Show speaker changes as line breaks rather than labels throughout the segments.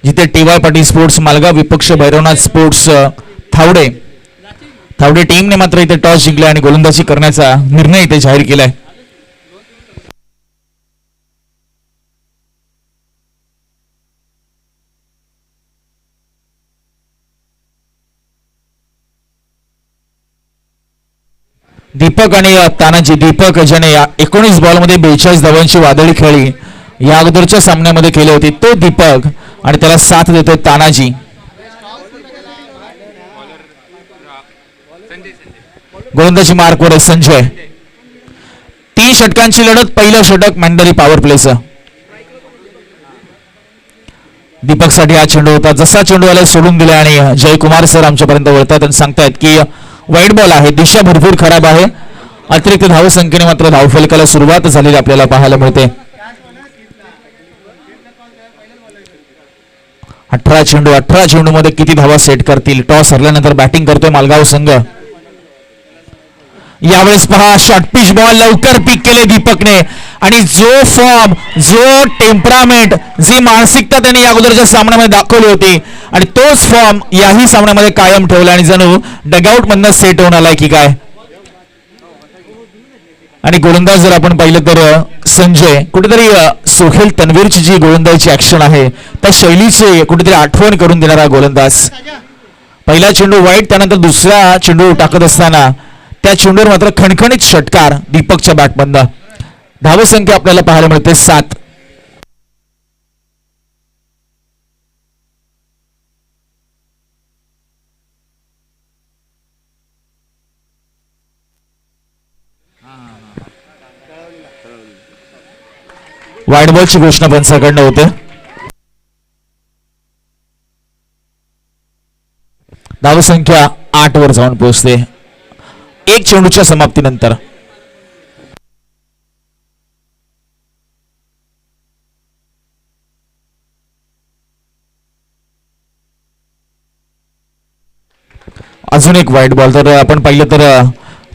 जिथे टी.वाय. पाटील स्पोर्ट्स मालगाव विपक्ष भैरवनाथ स्पोर्ट्स थावडे थावडे टीमने मात्र इथे टॉस जिंकला आणि गोलंदाजी करण्याचा निर्णय इथे जाहीर केलाय. दीपक आणि तानाजी. दीपक ज्याने 19 बॉलमध्ये 42 धावांची वादळी खेळी या अगोदरच्या सामन्यामध्ये केली होती, तो दीपक आणि त्याला साथ देतोय तानाजी. गोलंदाजी मार्कवर आहे संजय. 3 षटकांची लढत. पहिलं षटक मॅन्डरी पॉवर प्लेचं. दीपक साठी हा चेंडू होता. जसा चेंडू आला सोडून दिला आणि जयकुमार सर आमच्यापर्यंत वळतात आणि सांगतायत की वाईट बॉल आहे, दिशा भरपूर खराब आहे. अतिरिक्त धावसंख्येने मात्र धावफलकाला सुरुवात झालेली आपल्याला पाहायला मिळते. 18 चेंडू मध्ये किती धावा सेट करतील. टॉस हरल्यानंतर बॅटिंग करतोय मालगाव संघ. यावेळेस पहा शॉर्ट पिच बॉल लवकर पिक केले दीपकने आणि जो फॉर्म, जो टेम्परामेंट, जी मानसिकता त्यांनी या अगोदरच्या सामन्यामध्ये दाखवली होती आणि तोच फॉर्म याही सामन्यामध्ये कायम ठेवला आणि जणू डगआउट मधनं सेट होऊन आलाय की काय. आणि गोलंदाज जर आपण पाहिलं तर संजय कुठेतरी सोहेल तन्वीरची जी गोलंदाजीची ऍक्शन आहे त्या शैलीची कुठेतरी आठवण करून देणारा गोलंदाज. पहिला चेंडू वाईट, त्यानंतर दुसरा चेंडू टाकत असताना त्या चेंडूवर मात्र खणखणीत षटकार दीपकच्या बॅटमधनं. धावसंख्या आपल्याला पाहायला मिळते 7. वाईट बॉलची घोषणा पंचाकडनं होते. धावसंख्या 8 वर जाऊन पोहोचते 1 चेंडूच्या समाप्तीनंतर. अजून एक वाईट बॉल. तर आपण पाहिलं तर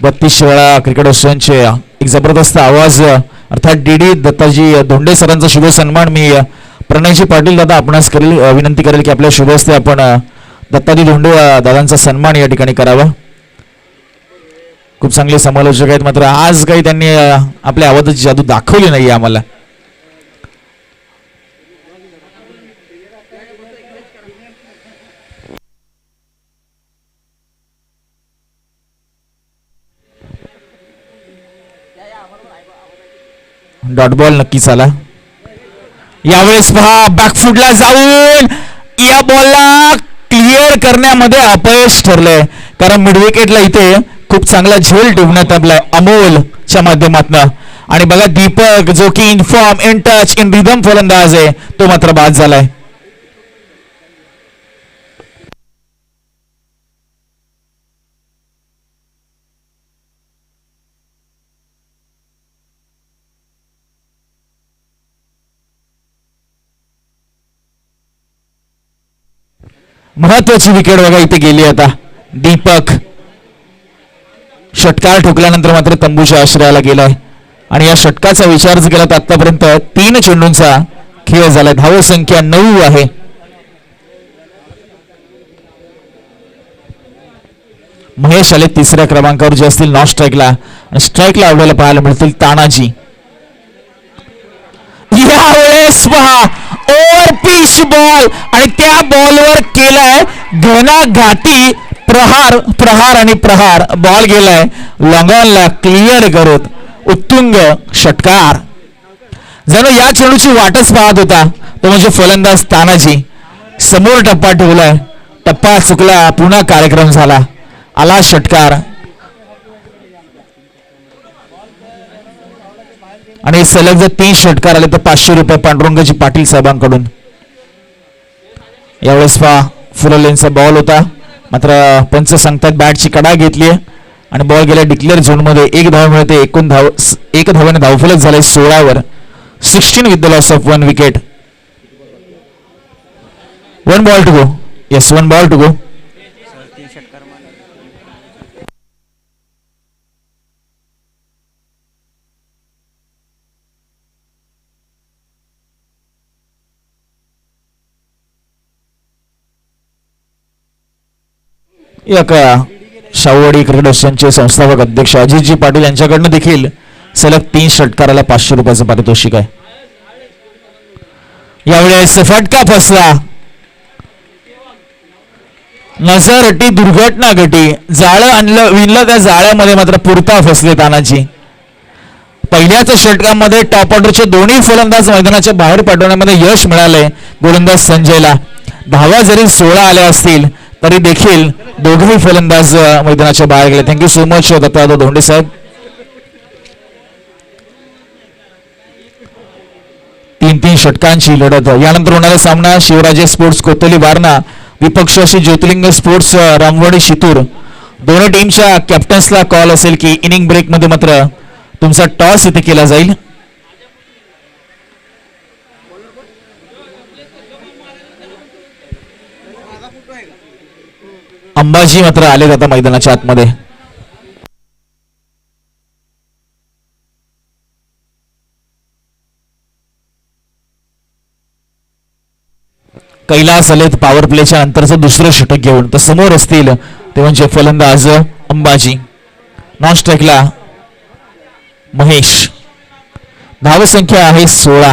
32 वेळा क्रिकेट असोसिएशनचे एक जबरदस्त आवाज अर्थात डी दत्ताजी धोंडे सरांचा शुभ सन्मान मी प्रणयजी पाटील दादा आपणास विनंती करेल की आपल्या शुभ हस्ते आपण दत्ताजी धोंडे दादांचा सन्मान या ठिकाणी करावा. खूप चांगले समालोचक आहेत, मात्र आज काही त्यांनी आपल्या आवाजाची जादू दाखवली नाही आम्हाला. डॉट बॉल नक्कीच आला. यावेळेस पहा बॅकफुटला जाऊन या बॉलला क्लिअर करण्यामध्ये अपयश ठरलंय, कारण मिडविकेटला इथे खूप चांगला झेल ठेवण्यात आपलाय अमोलच्या माध्यमातून. आणि बघा दीपक जो की in form, in touch, in rhythm फलंदाज आहे, तो मात्र बाद झालाय. महत्वाची विकेट बघा इथे गेली आता. दीपक षटकार ठोकल्यानंतर मात्र तंबूच्या आश्रयाला गेलाय आणि या षटकाचा विचार जर केला तर आतापर्यंत 3 चेंडूंचा खेळ झालाय. धावसंख्या 9 आहे. महेश आले 3ऱ्या क्रमांकावर जे असतील नॉन स्ट्राईकला, आणि स्ट्राईकला आपल्याला पाहायला मिळतील तानाजी. यावेळेस पहा ओव्हर पिच बॉल आणि त्या बॉलवर केलाय घणाघाती प्रहार आणि प्रहार. बॉल गेलाय लॉंगॉनला क्लिअर करत उत्तुंग षटकार. जणू या चेंडूची वाटच पाहत होता तो म्हणजे फलंदाज तानाजी. समोर टप्पा ठेवलाय, टप्पा चुकला, पुन्हा कार्यक्रम झाला, आला षटकार. आणि सलग जर 3 षटकार आले तर 500 रुपये पांडुरंगाजी पाटील साहेबांकडून. यावेळेस फुललेनचा बॉल होता, मात्र पंच सांगतात बॅटची कडा घेतली आणि बॉल गेला डिक्लेअर झोन मध्ये. 1 धाव मिळते. 1 धावाने धावफलक झाले 16 वर. 16 with the loss of 1 wicket. 1 ball to go. Yes, 1 ball to go. या का शाहूवाडी क्रिकेट असोसिएशनचे संस्थापक अध्यक्ष अजितजी पाटील यांच्याकडनं देखील सलग 3 षटकाराला 500 रुपयाचं पारितोषिक आहे. यावेळेस फटका फसला, नजर हटी, दुर्घटना घटी, जाळं आणलं विणलं, त्या जाळ्यामध्ये मात्र पुरता फसले तानाजी. पहिल्याच षटकामध्ये टॉप ऑर्डरचे दोन्ही फलंदाज मैदानाच्या बाहेर पाठवण्यामध्ये यश मिळालंय गोलंदाज संजयला. धावा जरी 16 आल्या असतील तरी देखील दोघेही फलंदाज मैदानाच्या बाहेर गेले. थँक्यू सो मच दत्तात्रय धोंडे साहेब. 3-3 षटकांची लढत. यानंतर होणारा सामना शिवराजे स्पोर्ट्स कोतली वारणा विपक्ष अशी ज्योतिर्लिंग स्पोर्ट्स रामवाडी शितूर. दोन्ही टीमच्या कॅप्टन्सला कॉल असेल की इनिंग ब्रेक मध्ये मात्र तुमचा टॉस इथे केला जाईल. अंबाजी मात्र आले आता मैदानाच्या आतमध्ये. कैलास आलेत पॉवर प्लेच्या नंतरचं दुसरं षटक घेऊन. तर समोर असतील ते म्हणजे फलंदाज अंबाजी. नॉन स्ट्राईकला महेश. धावसंख्या आहे 16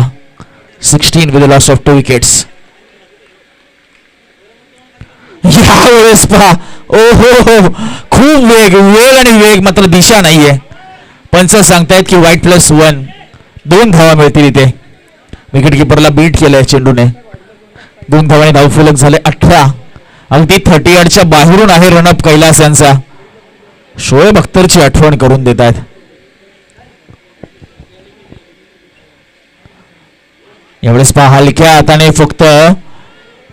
विथ लॉस ऑफ 2 विकेट्स. यावेळेस पहा, ओहो, खूप वेग आणि वेग, मात्र दिशा नाहीये. पंच सांगतायत की white+1 2 धावा मिळतील इथे. विकेट किपरला बीट केलंय चेंडूने. 2 धावांनी धावफलक झाले 18. अगदी 30 यार्डच्या बाहेरून आहे रनअप कैलास यांचा. शोएब अख्तरची आठवण करून देत आहेत. यावेळेस पहा, हलक्या हाताने फक्त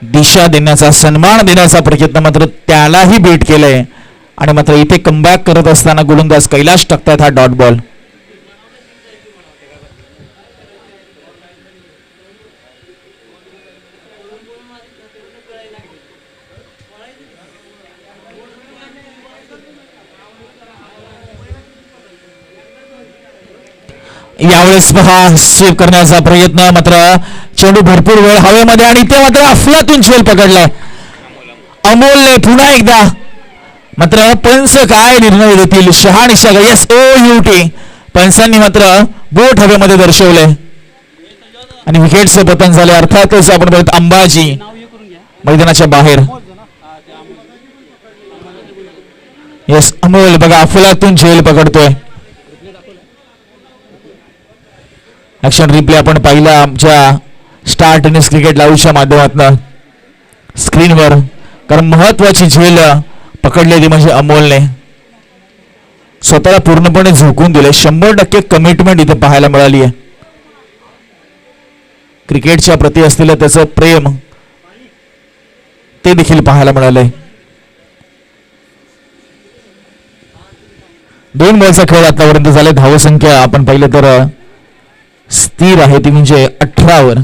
दिशा देण्याचा, सन्मान देण्याचा प्रयत्न मात्र त्यालाही बीट केलंय. आणि मात्र इथे कमबॅक करत असताना गोलंदाज कैलास टाकतात हा डॉट बॉल. यावेळेस पहा, सेव्ह करण्याचा प्रयत्न, मात्र चेंडू भरपूर वेळ हवेमध्ये आणि ते मात्र अफलातून झेल पकडलाय अमोलने पुन्हा एकदा. मात्र पंच काय निर्णय देतील, शहानिशा. यस, OUT पंचांनी मात्र बोट हवेमध्ये दर्शवले आणि विकेटचे पतन झाले. अर्थातच आपण बघत अंबाजी मैदानाच्या बाहेर. यस, अमोल बघा अफलातून झेल पकडतोय. ऍक्शन रिप्ले आपण पाहिला आमच्या स्टार टेनिस क्रिकेट लाईव्हच्या माध्यमातून स्क्रीनवर. कारण महत्वाची झेल पकडलेली म्हणजे अमोलने स्वतःला पूर्णपणे झोकून दिले. 100% कमिटमेंट इथे पाहायला मिळाली आहे. क्रिकेटच्या प्रती असलेलं त्याचं प्रेम ते देखील पाहायला मिळालंय. 2 बॉलचा खेळ आतापर्यंत झाले. धावसंख्या आपण पाहिलं तर स्थिर आहे, ती म्हणजे 18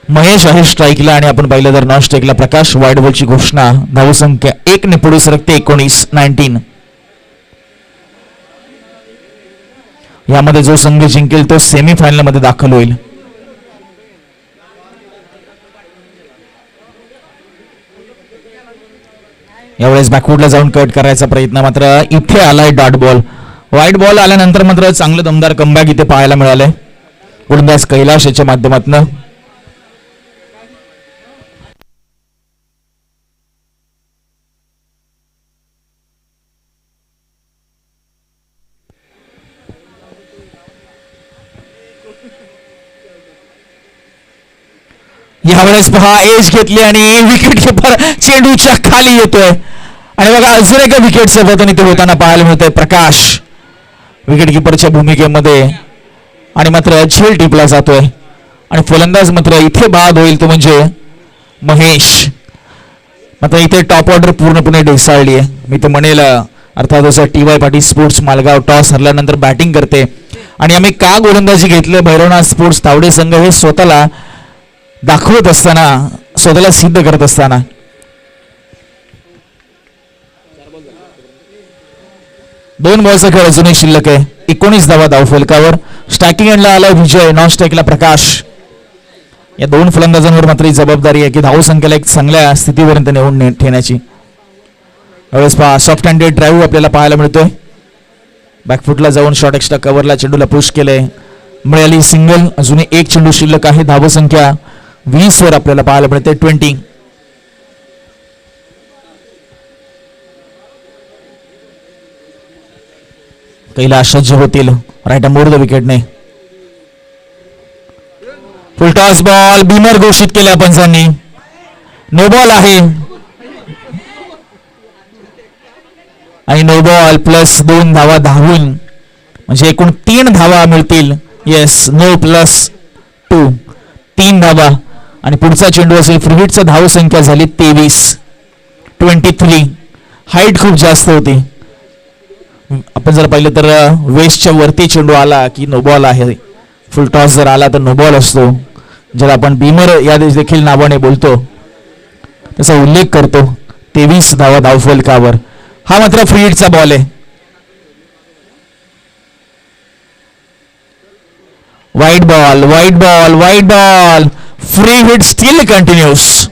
महेश आहे स्ट्राईकला आणि आपण पाहिलं तर नॉन स्ट्राईकला प्रकाश. वाईड बॉलची घोषणा. धावसंख्या 1 ने पुढे सरकते 19. यामध्ये जो संघ जिंकेल तो सेमीफायनल मध्ये दाखल होईल. यावेळेस बॅकवुडला जाऊन कट करायचा प्रयत्न, मात्र इथे आलाय डॉट बॉल. व्हाईट बॉल आल्यानंतर मात्र चांगलं दमदार कमबॅक इथे पाहायला मिळालंय गोलंदाज कैलास याच्या माध्यमातून. यावेळेस पहा, एज घेतली आणि विकेट किपर चेंडूच्या खाली येतोय आणि बघा अजून एका विकेटचं पतन इथे होताना पाहायला मिळतंय. प्रकाश विकेट किपरच्या भूमिकेमध्ये आणि मात्र झेल टिपला जातोय आणि फलंदाज मात्र इथे बाद होईल तो म्हणजे महेश. मात्र इथे टॉप ऑर्डर पूर्णपणे ढेसाळली आहे. मी तर म्हणेल अर्थातच TY Patil sports Malgaon toss हरल्यानंतर बॅटिंग करते आणि आम्ही का गोलंदाजी घेतलं भैरवनाथ स्पोर्ट्स तावडे संघ हे स्वतःला दाखवत असताना, स्वतःला सिद्ध करत असताना. दोन बॉलचा खेळ अजूनही शिल्लक आहे. 19 धावा धावफलकावर. स्ट्रायकिंग एंडला आला विजय, नॉन स्ट्राईकला प्रकाश. या दोन फलंदाजांवर मात्र ही जबाबदारी आहे की धावसंख्येला एक चांगल्या स्थितीपर्यंत नेऊन ठेवण्याची. यावेळेस पहा सॉफ्ट हँडेड ड्राईव्ह आपल्याला पाहायला मिळतोय. बॅकफुटला जाऊन शॉर्ट एक्स्ट्रा कव्हरला चेंडूला पुश केलंय, मिळाली सिंगल. अजूनही एक चेंडू शिल्लक आहे. धावसंख्या 20 वर आपल्याला पाहायला मिळते 20. कैलाश सज्ज होतील राईट मोर द विकेटने. फुल टॉस बॉल बीमर घोषित केल्या पंचांनी. नो बॉल आहे आणि नो बॉल प्लस 2 धावा धावून म्हणजे एकूण 3 धावा मिळतील. येस, नो प्लस 2 3 धावा आणि पुढचा चेंडू असेल फ्री हिटचा. धावसंख्या झाली 23. हाईट खूप जास्त होती. आपण जर पाहिलं तर वेस्टच्या वरती चेंडू आला की नो बॉल आहे. फुल टॉस जर आला तर नो बॉल असतो. ज्याला आपण बीमर या देखील नावाने बोलतो त्याचा उल्लेख करतो. 23 धावा धावफलकावर. हा मात्र फ्री हिटचा बॉल आहे. वाईट बॉल, वाईट बॉल, वाईट ball. Free hit steel continuous.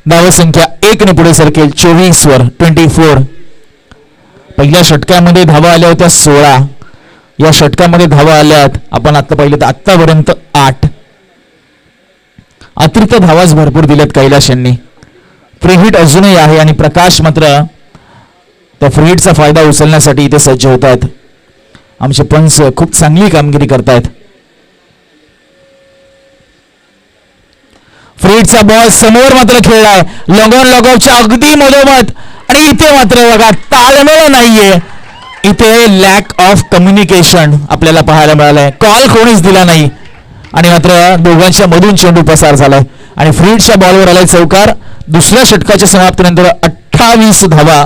धावसंख्या 1 ने पुढे सरकेल 24 वर 24. पहिल्या षटकामध्ये धावा आल्या होत्या 16. या षटकामध्ये धावा आल्यात आपण आता पाहिलं तर आतापर्यंत 8. अतिरिक्त धावाच भरपूर दिल्यात कैलाश यांनी. फ्री हिट अजूनही आहे आणि प्रकाश मात्र त्या फ्री हिटचा फायदा उचलण्यासाठी इथे सज्ज होत आहेत. आमचे पंच खूप चांगली कामगिरी करतायत. फ्री हिटचा बॉल समोर मात्र खेळलाय लॉग ऑन लॉग ऑफच्या अगदी मधोमध आणि इथे मात्र बघा ताळमेळ नाहीये. इथे लॅक ऑफ कम्युनिकेशन आपल्याला पाहायला मिळालंय. कॉल कोणीच दिला नाही आणि मात्र दोघांच्या मधून चेंडू पसार झालाय आणि फ्री हिटच्या बॉलवर आलाय चौकार. दुसऱ्या षटकाच्या समाप्तीनंतर 28 धावा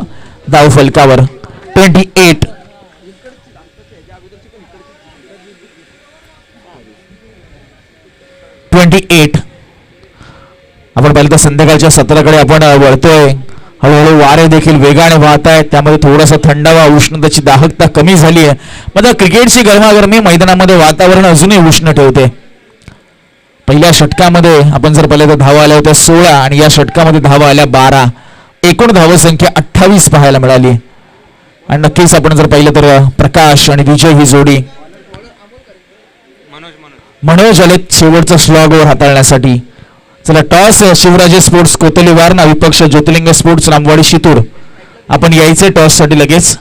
धावफलकावर 28. आपण पाहिलं तर संध्याकाळच्या सत्राकडे आपण वळतोय. हळूहळू वारे देखील वेगाने वाहत आहेत. त्यामध्ये थोडासा थंडावा, उष्णतेची दाहकता कमी झाली आहे. मात्र क्रिकेटची गरमागरमी मैदानामध्ये वातावरण अजूनही उष्ण ठेवते. पहिल्या षटकामध्ये आपण जर पाहिलं तर धावा आल्या होत्या 16 आणि या षटकामध्ये धावा आल्या 12. एकूण धावसंख्या 28 पाहायला मिळाली. आणि नक्कीच आपण जर पाहिलं तर प्रकाश आणि विजय ही जोडी मनोज आलेत शेवटचा स्लॉगवर हाताळण्यासाठी. चला टॉस शिवराजे स्पोर्ट्स कोतली वारणा विपक्ष ज्योतिर्लिंग स्पोर्ट्स रामवाडी शितूर. आपण यायचे टॉस साठी लगेच.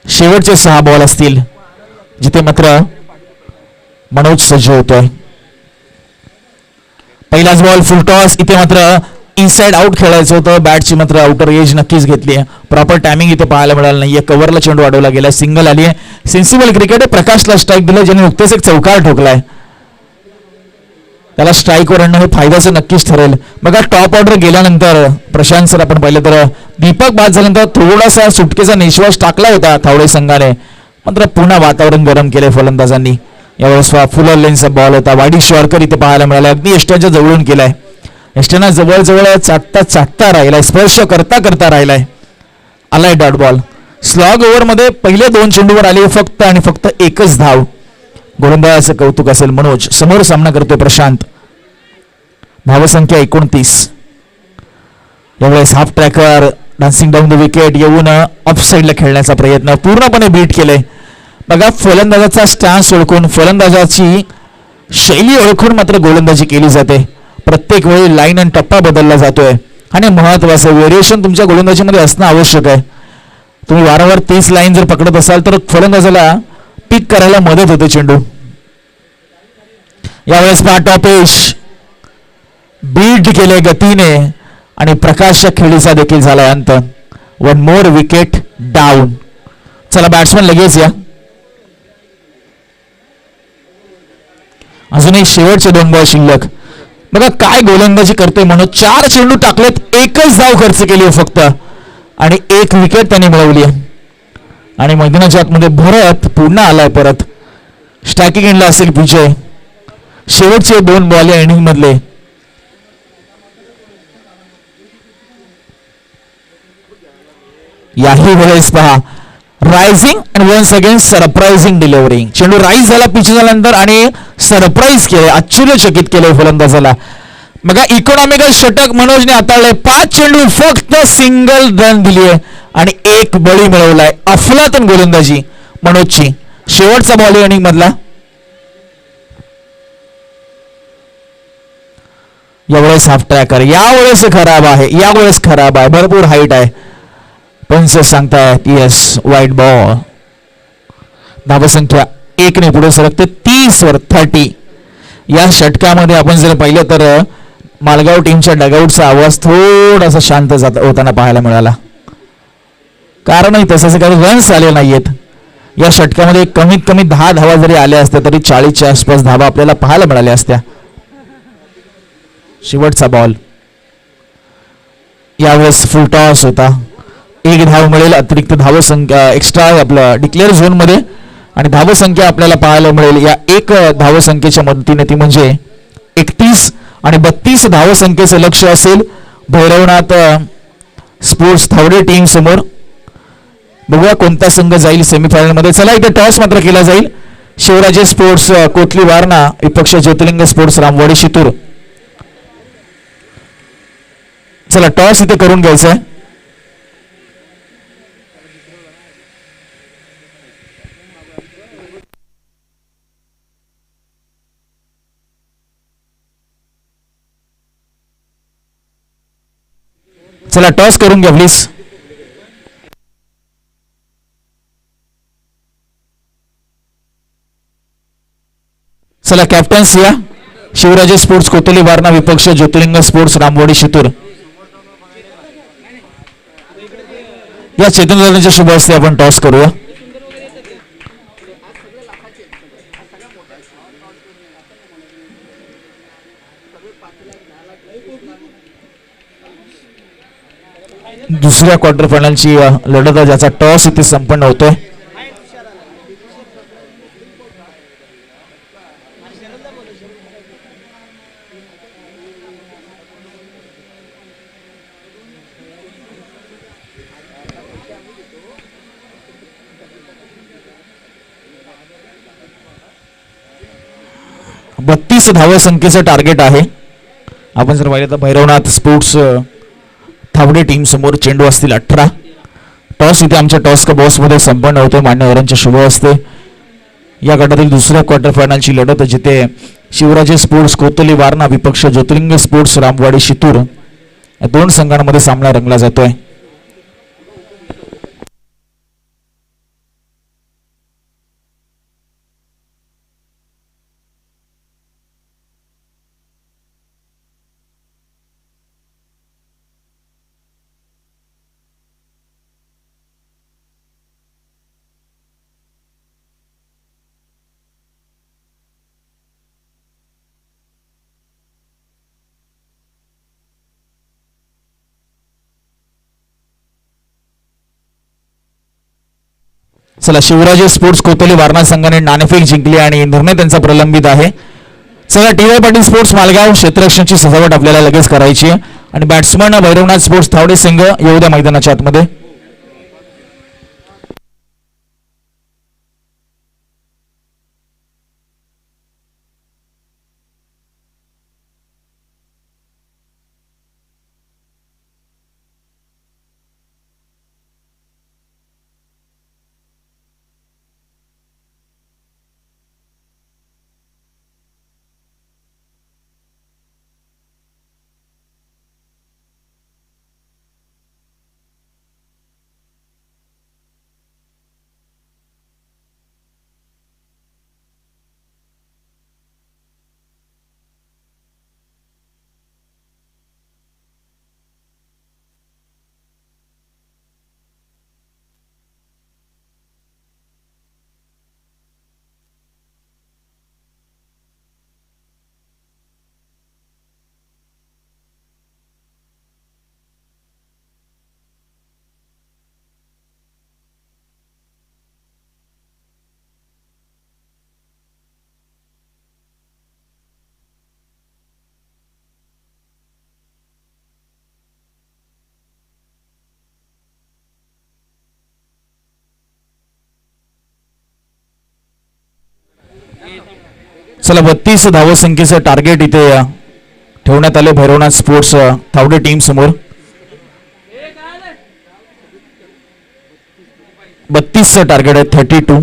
शेवटचे 6 बॉल असतील जिथे मात्र मनोज सज्ज होतोय. पहिलाच बॉल फुल टॉस. इथे मात्र इनसाइड आउट खेळायचं होतं. बॅटची मात्र आउटर एज नक्कीच घेतली आहे. प्रॉपर टायमिंग इथे पाहायला मिळालं नाहीये. कव्हरला चेंडू अडवला गेला. सिंगल आली आहे. सेन्सिबल क्रिकेट आहे. प्रकाशला स्ट्राईक दिला ज्याने नुकतेच एक चौकार ठोकलाय. त्याला स्ट्राईकवर आणणं हे फायद्याचं नक्कीच ठरेल. बघा टॉप ऑर्डर गेल्यानंतर प्रशांत सर आपण पाहिलं तर दीपक बाद झाल्यानंतर थोडासा सुटकेचा निश्वास टाकला होता थावडे संघाने. मात्र पुन्हा वातावरण गरम केले फलंदाजांनी. यावेळेस फुलर लेनचा बॉल होता. वाडी शॉर्कर इथे पाहायला मिळाला. अगदी एस्ट्याच्या जवळून केलाय. एस्ट्याना जवळजवळ चाटता राहिलाय. स्पर्श करता करता राहिलाय. आलाय डॉट बॉल. स्लॉग ओव्हर मध्ये पहिले 2 चेंडूवर आले फक्त आणि फक्त एकच धाव. गोलंदाजाचं कौतुक असेल. मनोज समोर सामना करतोय प्रशांत. धावसंख्या 29. यावेळेस half tracker dancing down the wicket येऊन ऑफ साईडला खेळण्याचा प्रयत्न पूर्णपणे बीट केले. बघा फलंदाजाचा स्टॅन्स ओळखून फलंदाजाची शैली ओळखून मात्र गोलंदाजी केली जाते. प्रत्येक वेळी लाईन आणि टप्पा बदलला जातोय आणि महत्वाचं व्हेरिएशन तुमच्या गोलंदाजीमध्ये असणं आवश्यक आहे. तुम्ही वारंवार 30 लाईन जर पकडत असाल तर फलंदाजाला पिक करायला मदत होते चेंडू. यावेळेस टॉपेश बीट केले गतीने आणि प्रकाशच्या खेळीचा देखील झाला अंत. 1 मोर विकेट डाऊन. चला बॅट्समन लगेच या. अजूनही शेवटचे 2 बॉल शिल्लक. बघा काय गोलंदाजी करतोय म्हणून 4 चेंडू टाकलेत. एकच धाव खर्च केली फक्त आणि 1 विकेट त्यांनी मिळवली. आणि मैदानाच्या आतमध्ये भरत पुन्हा आलाय परत. स्ट्रायकिंग एंडला असेल विजय. शेवटचे 2 बॉल या इनिंग मधले. याही वेळेस पहा rising and once again surprising delivering. चेंडू राईज झाला पिच झाल्यानंतर आणि सरप्राईज केले, आश्चर्यचकित केले फलंदाजाला. बघा इकॉनॉमिकल षटक मनोजने हाताळले. 5 चेंडू फक्त सिंगल रन दिली आहे आणि 1 बळी मिळवलाय. अफलातून गोलंदाजी मनोजची. शेवटचा बॉल इनिंग मधला. यावेळेस हाफ ट्रॅकर, यावेळेस खराब आहे, यावेळेस खराब आहे, भरपूर हाईट आहे. पंच सांगतायत येस वाईट बॉल. धावसंख्या 1 ने पुढे सरकते 30 वर 30. या षटकामध्ये आपण जर पाहिलं तर मालगाव टीमच्या डगआउटचा आवाज थोडासा शांत होताना पाहायला मिळाला. कारणही तसंच काही रन्स आले नाहीयेत. या षटकामध्ये कमीत कमी 10 धावा जरी आल्या असत्या तरी 40च्या आसपास धावा आपल्याला पाहायला मिळाल्या असत्या. शेवटचा बॉल. यावेळेस फुल टॉस होता. 1 धाव मिळेल अतिरिक्त धावसंख्या एक्स्ट्रा आपलं डिक्लेअर झोन मध्ये आणि धावसंख्या आपल्याला पाहायला मिळेल या 1 धावसंख्येच्या मदतीने, ती म्हणजे 31 आणि 32 धावसंख्येचं लक्ष असेल भैरवनाथ स्पोर्ट्स थावडे टीम समोर. बघूया कोणता संघ जाईल सेमीफायनल मध्ये. चला इथे टॉस मात्र केला जाईल. शिवराजे स्पोर्ट्स कोथली वारणा विपक्ष ज्योतिर्लिंग स्पोर्ट्स रामवाडी शितूर. चला टॉस इथे करून घ्यायचा आहे. चला टॉस करून घ्या प्लीज. चला कॅप्टन्स या. शिवराजे स्पोर्ट्स कोतोली वारणा विपक्ष ज्योतिर्लिंग स्पोर्ट्स रामवाडी शितूर. या चेतन दादांच्या शुभ हस्ते आपण टॉस करूया. दुसऱ्या क्वार्टर फायनलची लढत ज्याचा टॉस इथे संपन्न होतोय. बत्तीस धावसंख्येचं टार्गेट आहे. आपण जर पाहिलं तर भैरवनाथ स्पोर्ट्स थावडे टीम समोर चेंडू असतील 18. टॉस इथे आमच्या टॉस का बॉस मध्ये संपन्न होते मान्यवरांच्या शुभ हस्ते. या गटातील दुसऱ्या क्वार्टर फायनलची लढत जिथे शिवराजे स्पोर्ट्स कोतोली वारणा विपक्ष ज्योतिर्लिंग स्पोर्ट्स रामवाडी शितूर या 2 संघांमध्ये सामना रंगला जातोय. चला शिवराजे स्पोर्ट्स कोतोली वारणा संघाने नाणेफेक जिंकली आणि निर्णय त्यांचा प्रलंबित आहे. चला टी.वाय. पाटील स्पोर्ट्स मालगाव क्षेत्ररक्षणाची सजावट आपल्याला लगेच करायची आहे आणि बॅट्समन भैरवनाथ स्पोर्ट्स थावडे संघ येऊ द्या मैदानाच्या आतमध्ये. चला 32 धावसंख्येचं टार्गेट इथे ठेवण्यात आले भैरवनाथ स्पोर्ट्स तावडे टीम समोर. 32चं टार्गेट आहे 32.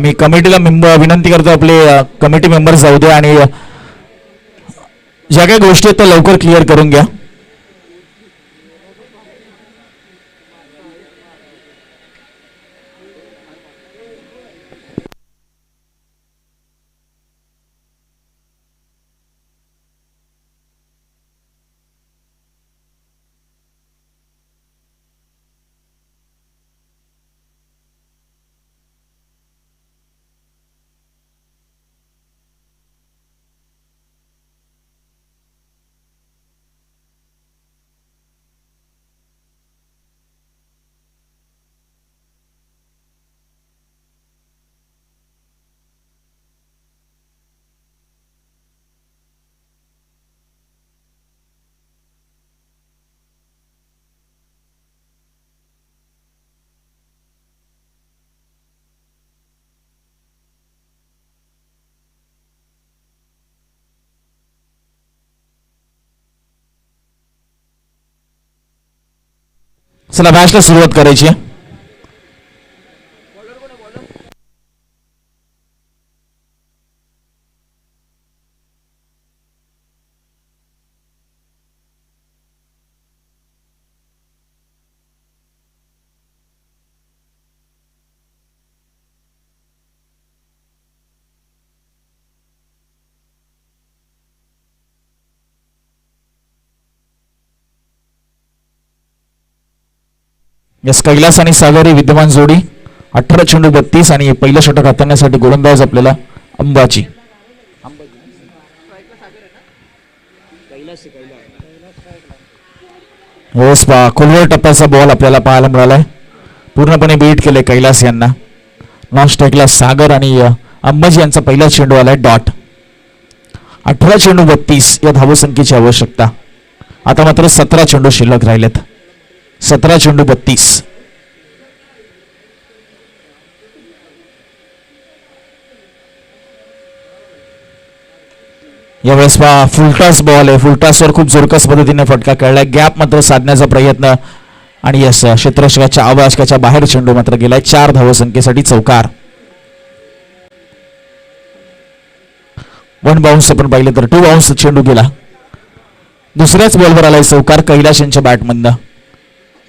मी कमिटीला विनंती करतो आपले कमिटी मेंबर्स जाऊ द्या आणि ज्या काही गोष्टी आहेत त्या लवकर क्लिअर करून घ्या. चला मॅचला सुरुवात करायची आहे. यस कैलास आणि सागर ही विद्यमान जोडी. 18 चेंडू 32 आणि पहिलं षटक हाताळण्यासाठी गोलंदाज आपल्याला अंबाजी. खोलवर टप्प्याचा बॉल आपल्याला पाहायला मिळालाय. पूर्णपणे बीट केले कैलास यांना. नॉन स्ट्राईकला सागर आणि अंबाजी यांचा पहिला चेंडू आलाय डॉट. 18 चेंडू 32 या धावसंख्येची आवश्यकता. आता मात्र 17 चेंडू शिल्लक राहिलेत. 17 चेंडू 32. यावेळेस फुलटॉस बॉल आहे. फुलटॉसवर खूप जोरकस पद्धतीने फटका खेळलाय. गॅप मात्र साधण्याचा प्रयत्न आणि यस क्षेत्ररक्षकाच्या आवाजकाच्या बाहेर चेंडू मात्र गेलाय. 4 धावसंख्येसाठी चौकार. 1 बाउन्स आपण पाहिलं तर 2 बाउन्स चेंडू गेला. दुसऱ्याच बॉलवर आलाय चौकार कैलास यांच्या बॅटमधनं.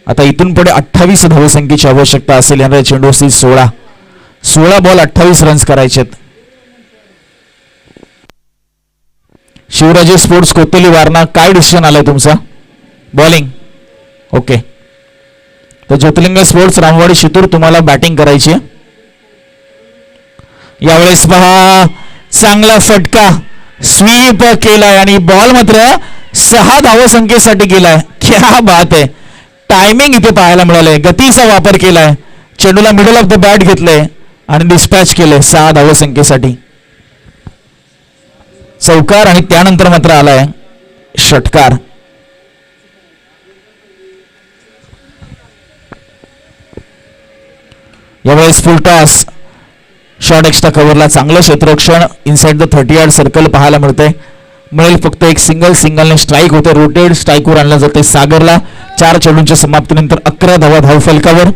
आता इथून पुढे 28 धावसंख्येची आवश्यकता असेल. येणाऱ्या चेंडू असतील 16 बॉल 28 रन्स करायचेत. शिवराजे स्पोर्ट्स कोतली वारणा काय डिसिजन आलाय तुमचा? Bowling okay. तर ज्योतिर्लिंग स्पोर्ट्स रामवाडी शितूर तुम्हाला बॅटिंग करायची आहे. यावेळेस पहा चांगला फटका स्वीप केलाय आणि बॉल मात्र 6 धावसंख्येसाठी गेलाय. क्या बात आहे. टायमिंग इथे पाहायला मिळालंय. गतीचा वापर केलाय. चेंडूला मिडल ऑफ द बॅट घेतलंय आणि डिस्पॅच केलंय 6 धावसंख्येसाठी चौकार. आणि त्यानंतर मात्र आलाय षटकार. यावेळेस फुल टॉस शॉर्ट एक्स्ट्रा कव्हरला चांगलं क्षेत्ररक्षण इनसाइड द 30 यार्ड सर्कल पाहायला मिळतंय. मिळेल फक्त एक सिंगलने स्ट्राईक होते. रोटेड स्ट्राईकवर आणलं जाते सागरला. 4 चेंडूंच्या समाप्तीनंतर 11 धावा धावफलकावर.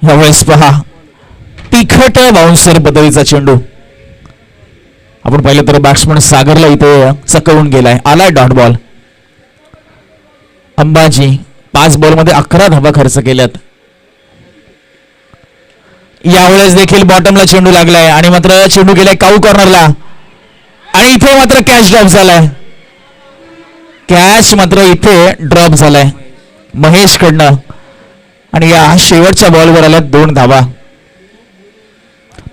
यावेळेस पहा तिखट बाउन्सर पद्धतीचा चेंडू आपण पाहिलं तर बॅट्समन सागरला इथे चकवून गेलाय. आलाय डॉट बॉल. अंबाजी 5 बॉलमध्ये 11 धावा खर्च केल्यात. यावेळेस देखील बॉटमला चेंडू लागलाय आणि मात्र चेंडू गेलाय काऊ कॉर्नरला आणि इथे मात्र कॅच ड्रॉप झालाय. कॅच मात्र इथे ड्रॉप झालाय महेश कडनं आणि या शेवटच्या बॉलवर आल्या 2 धावा.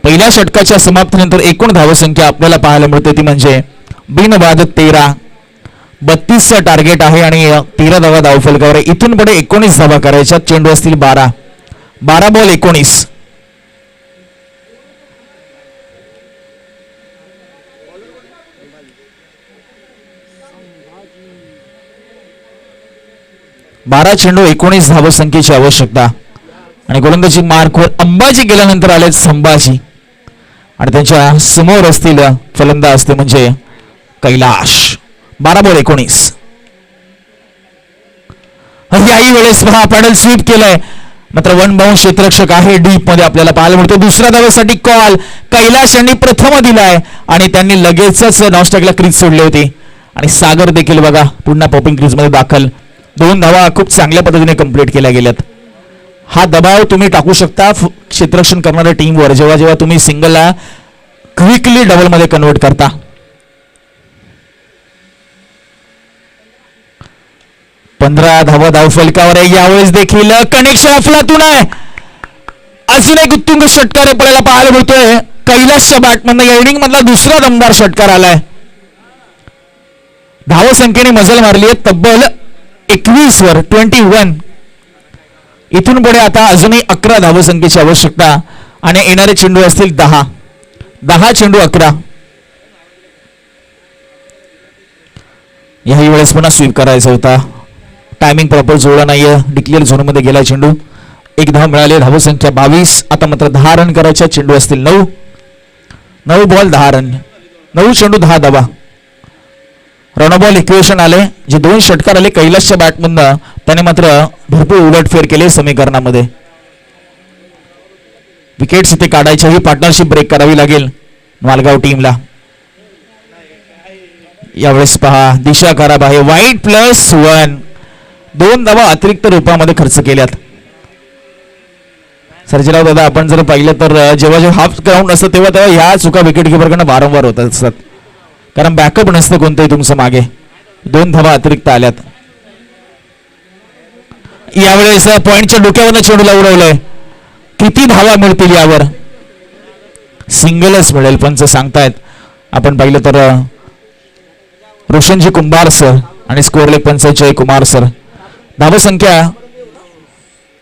पहिल्या षटकाच्या समाप्तीनंतर एकूण धावसंख्या आपल्याला पाहायला मिळते ती म्हणजे बिनबाद 13. 32चं टार्गेट आहे आणि 13 धावा धावफलकावर. इथून पुढे 19 धावा करायच्या. चेंडू असतील 12 बॉल 19. बारा चेंडू 19 धावसंख्येची आवश्यकता आणि गोलंदाजी मार्कवर अंबाजी गेल्यानंतर आले संभाजी आणि त्यांच्या समोर असतील फलंदाज ते म्हणजे कैलाश. 12 बॉल 19. याही वेळेस पहा पॅडल स्वीप केलाय मात्र 1 बाउंस क्षेत्ररक्षक आहे डीप मध्ये आपल्याला पाहायला मिळतो. दुसऱ्या धावेसाठी कॉल कैलाश यांनी प्रथम दिलाय आणि त्यांनी लगेचच नॉस्टॅकला क्रीज सोडली होती आणि सागर देखील बघा पुन्हा पॉपिंग क्रीज मध्ये दाखल. 2 धावा खूप चांगल्या पद्धतीने कंप्लीट केल्या गेल्यात. हा दबाव तुम्ही टाकू शकता क्षेत्ररक्षण करणाऱ्या टीमवर जेव्हा जेव्हा तुम्ही सिंगलला क्विकली डबल मध्ये कन्वर्ट करता. पंधरा धावा धावफलकावर आहे. यावेळेस देखील कनेक्शन अफलातून आहे. अजून एक उत्तुंग षटकार आपल्याला पाहायला मिळतोय कैलासच्या बॅटमधनं. या इनिंग मधला दुसरा दमदार षटकार आलाय. धावसंख्येने मजल मारली आहे तब्बल 21 वर 21. इथून पुढे आता अजूनही 11 धावसंख्येची आवश्यकता आणि येणारे चेंडू असतील 10 चेंडू 11. याही वेळेस पुन्हा स्वीप करायचा होता. टायमिंग प्रॉपर जुळला नाहीये. डिक्लेअर झोन मध्ये गेला चेंडू. 1 धाव मिळाली. धावसंख्या 22. आता मात्र 10 रन करायच्या. चेंडू असतील 9 बॉल 10 रन. 9 चेंडू 10 धावा. रनबॉल इक्वेशन आले जे 2 षटकार आले कैलासच्या बॅटमधनं त्याने मात्र भरपूर उलटफेर केले समीकरणामध्ये. विकेट्स इथे काढायच्या. ही पार्टनरशिप ब्रेक करावी लागेल मालगाव टीमला. यावेळेस पहा दिशा खराब आहे. वाईट +1. 2 धावा अतिरिक्त रूपामध्ये खर्च केल्यात. सर्जेराव दादा आपण जर पाहिलं तर जेव्हा जेव्हा हाफ ग्राउंड असतं तेव्हा तेव्हा ह्या चुका विकेट किपरकडनं वारंवार होत असतात कारण बॅकअप नसतं कोणतंही तुमचं मागे. 2 धावा अतिरिक्त आल्यात. यावेळेस पॉइंटच्या डोक्यावरनं चेंडूला उडवलंय. किती धावा मिळतील यावर? सिंगलच मिळेल पंच सांगतायत. आपण पाहिलं तर रोशनजी कुंभार सर आणि स्कोअर लेग पंच जय कुमार सर. धावसंख्या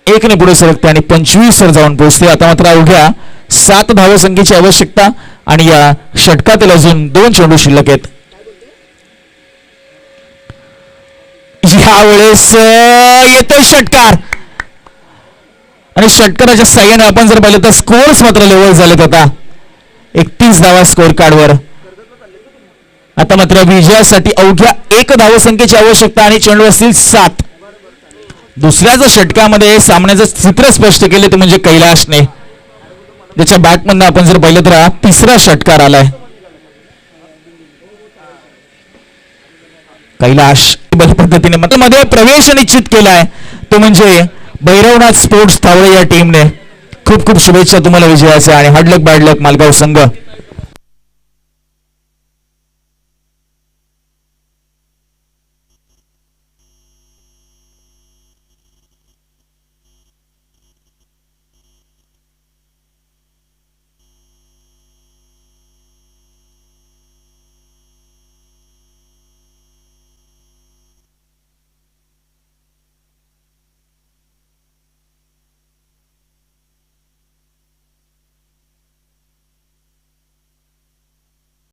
1 ने पुढे सरकते आणि 25 वर जाऊन पोहोचते. आता मात्र अवघ्या 7 धावसंख्येची आवश्यकता आणि या षटकातील अजून 2 चेंडू शिल्लक आहेत. यावेळेस येतोय षटकार आणि षटकाराच्या साह्याने आपण जर पाहिलं तर स्कोअर्स मात्र लेवल झालेत. आता 31 धावा स्कोअर कार्डवर. आता मात्र विजयासाठी अवघ्या 1 धावसंख्येची आवश्यकता आणि चेंडू असतील 7. दुसऱ्याच षटकामध्ये सामन्याचं चित्र स्पष्ट केले ते म्हणजे कैलाशने. त्याच्या बॅटमधनं आपण जर पाहिलं तर 3रा षटकार आलाय. कैलाश पद्धतीने मध्ये प्रवेश निश्चित केलाय तो म्हणजे भैरवनाथ स्पोर्ट्स तावडे या टीमने. खूप खूप शुभेच्छा तुम्हाला विजयाच्या आणि हार्ड लक बॅड लक मालगाव संघ.